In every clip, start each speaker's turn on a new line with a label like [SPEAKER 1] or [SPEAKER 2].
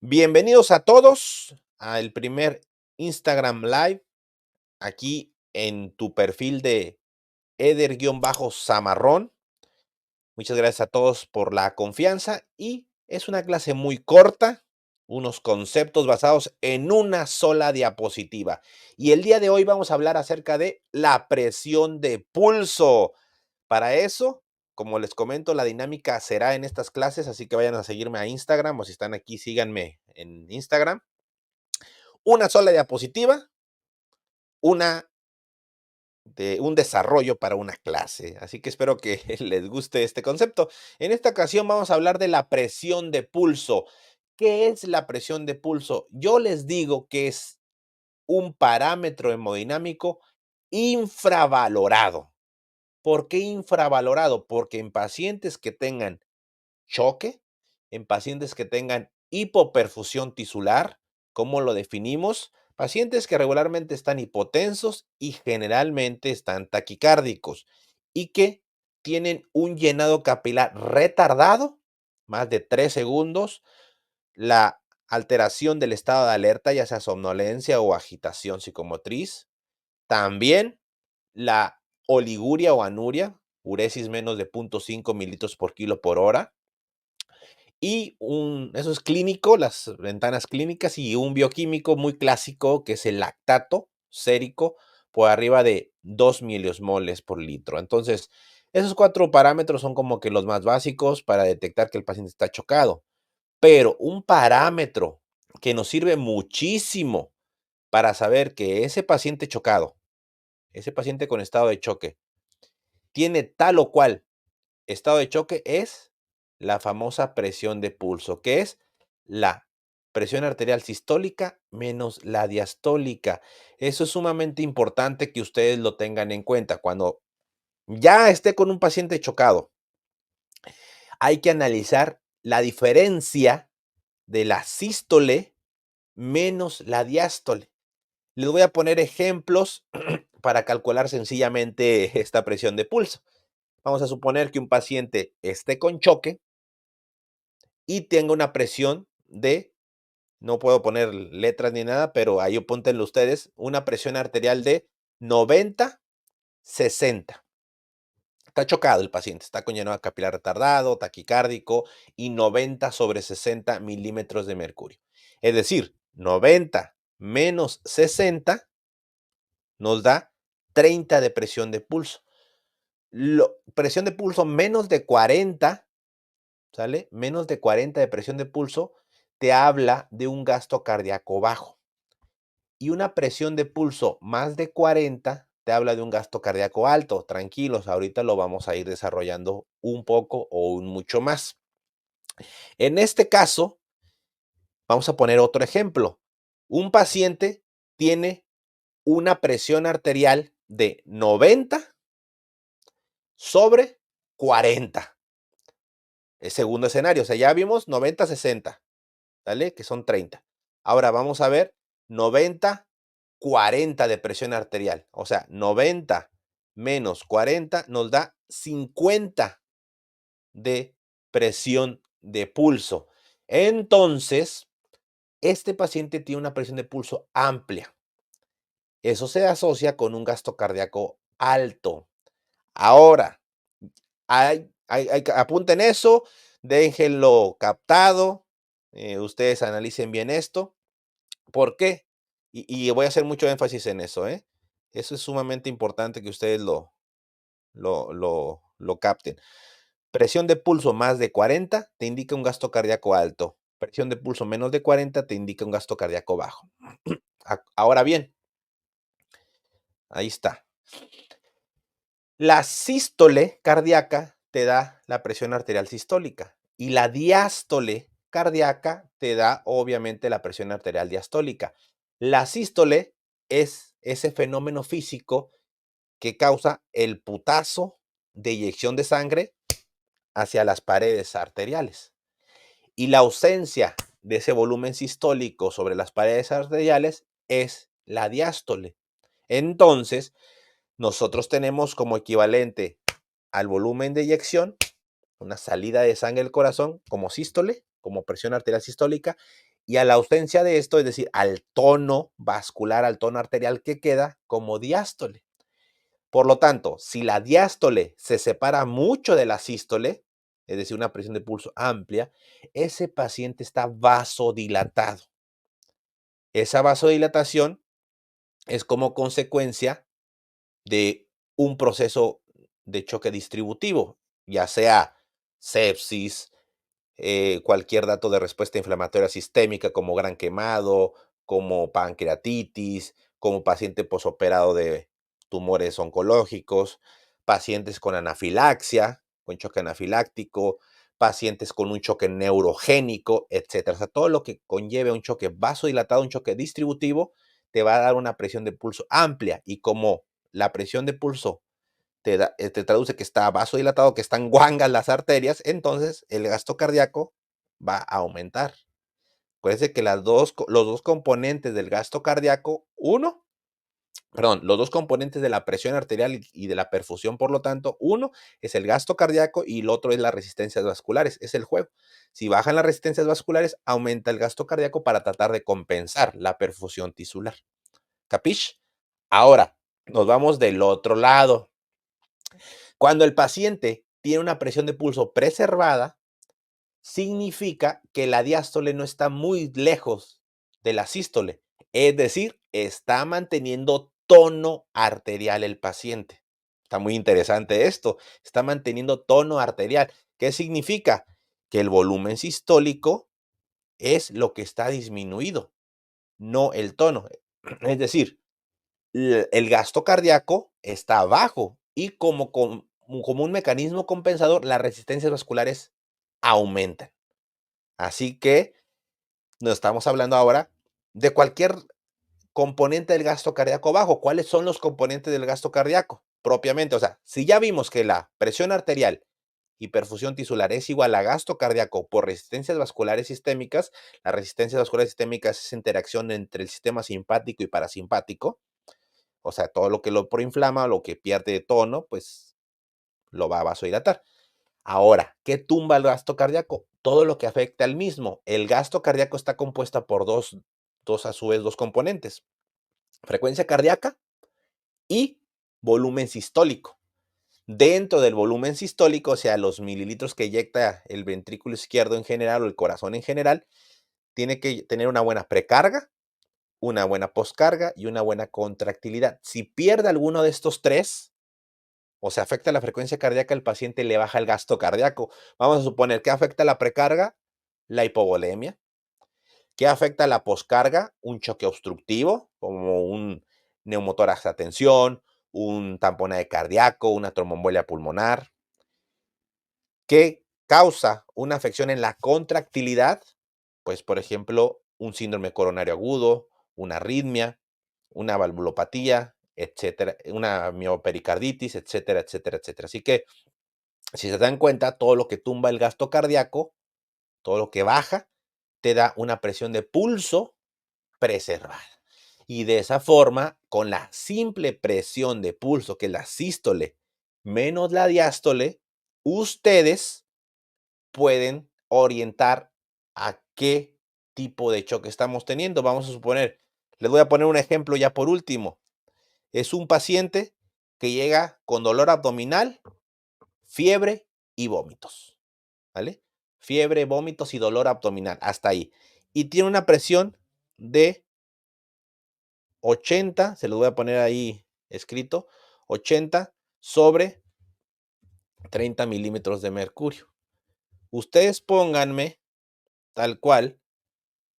[SPEAKER 1] Bienvenidos a todos al primer Instagram Live aquí en tu perfil de Eder-Zamarrón. Muchas gracias a todos por la confianza y es una clase muy corta, unos conceptos basados en una sola diapositiva. Y el día de hoy vamos a hablar acerca de la presión de pulso. Para eso, como les comento, la dinámica será en estas clases, así que vayan a seguirme a Instagram o si están aquí, síganme en Instagram. Una sola diapositiva, un desarrollo para una clase. Así que espero que les guste este concepto. En esta ocasión vamos a hablar de la presión de pulso. ¿Qué es la presión de pulso? Yo les digo que es un parámetro hemodinámico infravalorado. ¿Por qué infravalorado? Porque en pacientes que tengan choque, en pacientes que tengan hipoperfusión tisular, ¿cómo lo definimos? Pacientes que regularmente están hipotensos y generalmente están taquicárdicos y que tienen un llenado capilar retardado, más de 3 segundos, la alteración del estado de alerta, ya sea somnolencia o agitación psicomotriz, también la oliguria o anuria, uresis menos de 0.5 mililitros por kilo por hora, y eso es clínico, las ventanas clínicas, y un bioquímico muy clásico que es el lactato sérico por arriba de 2 miliosmoles por litro. Entonces, esos 4 parámetros son como que los más básicos para detectar que el paciente está chocado. Pero un parámetro que nos sirve muchísimo para saber que ese paciente chocado, ese paciente con estado de choque, tiene tal o cual estado de choque es la famosa presión de pulso, que es la presión arterial sistólica menos la diastólica. Eso es sumamente importante que ustedes lo tengan en cuenta. Cuando ya esté con un paciente chocado, hay que analizar la diferencia de la sístole menos la diástole. Les voy a poner ejemplos para calcular sencillamente esta presión de pulso. Vamos a suponer que un paciente esté con choque y tenga una presión de, no puedo poner letras ni nada, pero ahí apúntenlo ustedes, una presión arterial de 90/60. Está chocado el paciente, está con llenado capilar retardado, taquicárdico y 90/60 milímetros de mercurio. Es decir, 90 menos 60 nos da 30 de presión de pulso. Presión de pulso menos de 40, ¿sale? Menos de 40 de presión de pulso te habla de un gasto cardíaco bajo. Y una presión de pulso más de 40 te habla de un gasto cardíaco alto. Tranquilos, ahorita lo vamos a ir desarrollando un poco o un mucho más. En este caso, vamos a poner otro ejemplo. Un paciente tiene una presión arterial de 90/40. El segundo escenario, o sea, ya vimos 90/60. ¿Sale? Que son 30. Ahora vamos a ver 90/40 de presión arterial. O sea, 90 menos 40 nos da 50 de presión de pulso. Entonces, este paciente tiene una presión de pulso amplia. Eso se asocia con un gasto cardíaco alto. Ahora, apunten eso, déjenlo captado, ustedes analicen bien esto. ¿Por qué? Y voy a hacer mucho énfasis en eso, ¿eh? Eso es sumamente importante que ustedes lo capten. Presión de pulso más de 40 te indica un gasto cardíaco alto. Presión de pulso menos de 40 te indica un gasto cardíaco bajo. Ahora bien, ahí está. La sístole cardíaca te da la presión arterial sistólica y la diástole cardíaca te da obviamente la presión arterial diastólica. La sístole es ese fenómeno físico que causa el putazo de eyección de sangre hacia las paredes arteriales. Y la ausencia de ese volumen sistólico sobre las paredes arteriales es la diástole. Entonces, nosotros tenemos como equivalente al volumen de eyección una salida de sangre del corazón como sístole, como presión arterial sistólica, Y a la ausencia de esto, es decir, al tono vascular, al tono arterial que queda como diástole. Por lo tanto, si la diástole se separa mucho de la sístole, es decir, una presión de pulso amplia, ese paciente está vasodilatado. Esa vasodilatación es como consecuencia de un proceso de choque distributivo, ya sea sepsis, cualquier dato de respuesta inflamatoria sistémica como gran quemado, como pancreatitis, como paciente posoperado de tumores oncológicos, pacientes con anafilaxia, con choque anafiláctico, pacientes con un choque neurogénico, etcétera. O sea, todo lo que conlleve un choque vasodilatado, un choque distributivo, te va a dar una presión de pulso amplia. Y como la presión de pulso te traduce que está vasodilatado, que están guangas las arterias, entonces el gasto cardíaco va a aumentar. Acuérdense que los dos componentes del gasto cardíaco, los dos componentes de la presión arterial y de la perfusión, por lo tanto, uno es el gasto cardíaco y el otro es las resistencias vasculares, es el juego. Si bajan las resistencias vasculares, aumenta el gasto cardíaco para tratar de compensar la perfusión tisular. ¿Capish? Ahora, nos vamos del otro lado. Cuando el paciente tiene una presión de pulso preservada, significa que la diástole no está muy lejos de la sístole, es decir, está manteniendo tono arterial el paciente. Está muy interesante esto, está manteniendo tono arterial. ¿Qué significa? Que el volumen sistólico es lo que está disminuido, no el tono. Es decir, el gasto cardíaco está bajo y como un mecanismo compensador, las resistencias vasculares aumentan. Así que nos estamos hablando ahora de cualquier componente del gasto cardíaco bajo. ¿Cuáles son los componentes del gasto cardíaco? Propiamente, o sea, si ya vimos que la presión arterial y perfusión tisular es igual a gasto cardíaco por resistencias vasculares sistémicas, las resistencias vasculares sistémicas es interacción entre el sistema simpático y parasimpático, o sea, todo lo que lo proinflama, lo que pierde tono, pues lo va a vasodilatar. Ahora, ¿qué tumba el gasto cardíaco? Todo lo que afecta al mismo. El gasto cardíaco está compuesto por a su vez, dos componentes. Frecuencia cardíaca y volumen sistólico. Dentro del volumen sistólico, o sea, los mililitros que eyecta el ventrículo izquierdo en general o el corazón en general, tiene que tener una buena precarga, una buena poscarga y una buena contractilidad. Si pierde alguno de estos tres, o sea, afecta la frecuencia cardíaca, el paciente le baja el gasto cardíaco. Vamos a suponer que afecta la precarga, la hipovolemia. ¿Qué afecta la poscarga? Un choque obstructivo, como un neumotórax a tensión, un tamponaje cardíaco, una tromboembolia pulmonar. ¿Qué causa una afección en la contractilidad? Pues, por ejemplo, un síndrome coronario agudo, una arritmia, una valvulopatía, etcétera, una miopericarditis, etcétera, etcétera, etcétera. Así que, si se dan cuenta, todo lo que tumba el gasto cardíaco, todo lo que baja, te da una presión de pulso preservada. Y de esa forma, con la simple presión de pulso, que es la sístole menos la diástole, ustedes pueden orientar a qué tipo de choque estamos teniendo. Vamos a suponer, les voy a poner un ejemplo ya por último. Es un paciente que llega con dolor abdominal, fiebre y vómitos, ¿vale? Fiebre, vómitos y dolor abdominal, hasta ahí. Y tiene una presión de 80, se los voy a poner ahí escrito, 80 sobre 30 milímetros de mercurio. Ustedes pónganme tal cual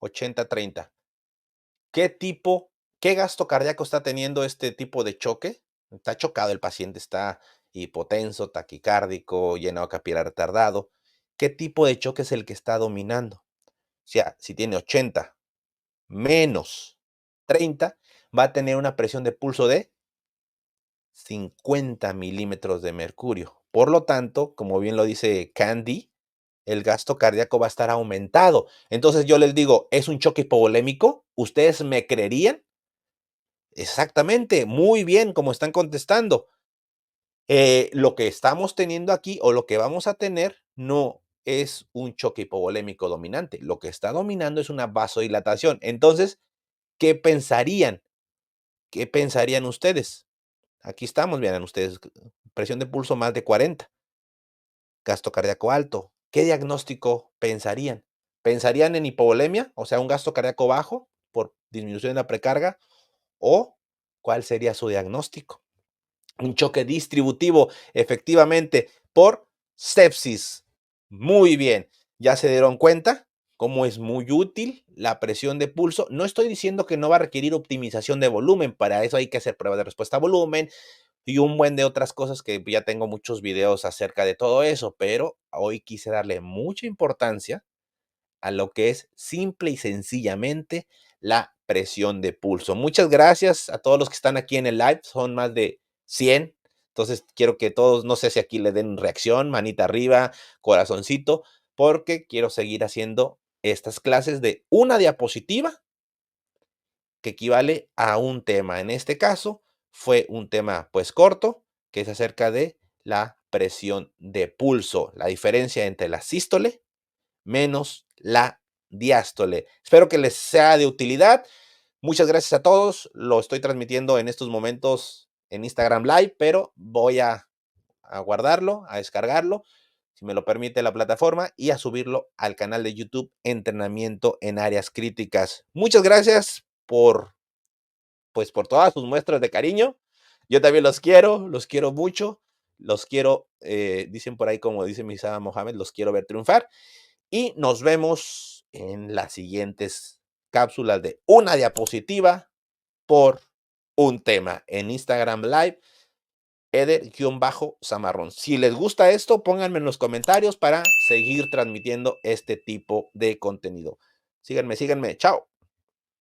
[SPEAKER 1] 80-30. ¿Qué gasto cardíaco está teniendo este tipo de choque? Está chocado el paciente, está hipotenso, taquicárdico, llenado capilar retardado. ¿Qué tipo de choque es el que está dominando? O sea, si tiene 80 menos 30, va a tener una presión de pulso de 50 milímetros de mercurio. Por lo tanto, como bien lo dice Candy, el gasto cardíaco va a estar aumentado. Entonces yo les digo, ¿es un choque hipovolémico? ¿Ustedes me creerían? Exactamente, muy bien, como están contestando. Lo que estamos teniendo aquí o lo que vamos a tener no es un choque hipovolémico dominante. Lo que está dominando es una vasodilatación. Entonces, ¿qué pensarían? ¿Qué pensarían ustedes? Aquí estamos, miren ustedes, presión de pulso más de 40, gasto cardíaco alto. ¿Qué diagnóstico pensarían? ¿Pensarían en hipovolemia, o sea, un gasto cardíaco bajo por disminución de la precarga? ¿O cuál sería su diagnóstico? Un choque distributivo, efectivamente, por sepsis. Muy bien, ya se dieron cuenta cómo es muy útil la presión de pulso. No estoy diciendo que no va a requerir optimización de volumen, para eso hay que hacer pruebas de respuesta a volumen y un buen de otras cosas que ya tengo muchos videos acerca de todo eso, pero hoy quise darle mucha importancia a lo que es simple y sencillamente la presión de pulso. Muchas gracias a todos los que están aquí en el live, son más de 100. Entonces quiero que todos, no sé si aquí le den reacción, manita arriba, corazoncito, porque quiero seguir haciendo estas clases de una diapositiva que equivale a un tema. En este caso fue un tema pues corto, que es acerca de la presión de pulso, la diferencia entre la sístole menos la diástole. Espero que les sea de utilidad. Muchas gracias a todos. Lo estoy transmitiendo en estos momentos en Instagram Live, pero voy a guardarlo, a descargarlo, si me lo permite la plataforma, y a subirlo al canal de YouTube Entrenamiento en Áreas Críticas. Muchas gracias por todas sus muestras de cariño. Yo también los quiero mucho, los quiero, dicen por ahí, como dice Misada Mohamed, los quiero ver triunfar. Y nos vemos en las siguientes cápsulas de una diapositiva por un tema en Instagram Live, Eder-Zamarrón. Si les gusta esto, pónganme en los comentarios para seguir transmitiendo este tipo de contenido. Síganme, síganme. Chao.